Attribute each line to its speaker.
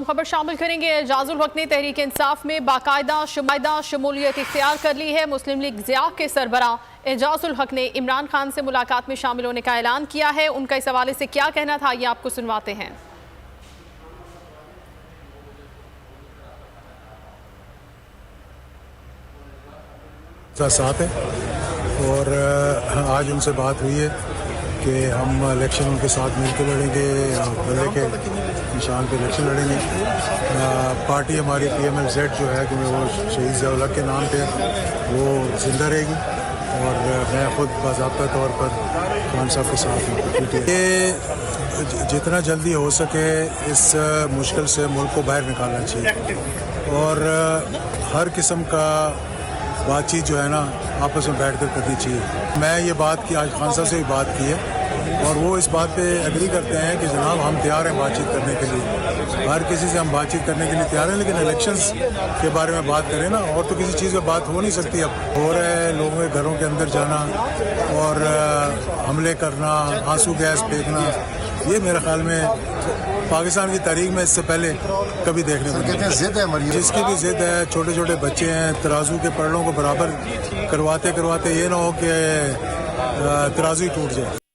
Speaker 1: खबर शामिल करेंगे। एजाज उल हक ने तहरीक इंसाफ में बाकायदा शमूलियत इख्तियार कर ली है। मुस्लिम लीग ज़िया के सरबराह एजाज उल हक ने इमरान खान से मुलाकात में शामिल होने का ऐलान किया है। उनका इस हवाले से क्या कहना था, ये आपको सुनवाते हैं।
Speaker 2: साथ है और आज उनसे बात हुई है कि हम इलेक्शन उनके साथ मिलकर लड़ेंगे, बल्ले के निशान पे इलेक्शन लड़ेंगे। पार्टी हमारी PMLZ जो है कि वो शहीद ज़िया-उल हक के नाम पे वो ज़िंदा रहेगी और मैं ख़ुद बाज़ाब्ता तौर पर खान साहब के साथ हूँ। ये जितना जल्दी हो सके इस मुश्किल से मुल्क को बाहर निकालना चाहिए और हर किस्म का बातचीत जो है ना आपस में बैठ कर करनी चाहिए। मैं ये बात की आज खान साहब से भी बात की है और वो इस बात पे एग्री करते हैं कि जनाब हम तैयार हैं बातचीत करने के लिए, हर किसी से हम बातचीत करने के लिए तैयार हैं, लेकिन इलेक्शंस के बारे में बात करें ना, और तो किसी चीज़ पे बात हो नहीं सकती। अब हो रहा है लोगों के घरों के अंदर जाना और हमले करना, आंसू गैस फेंकना, ये मेरे ख्याल में पाकिस्तान की तारीख में इससे पहले कभी देखने को नहीं।
Speaker 3: जिद है,
Speaker 2: जिसकी भी जिद है, छोटे छोटे बच्चे हैं, तराजू के पड़ों को बराबर करवाते करवाते ये ना हो कि तराजू ही टूट जाए।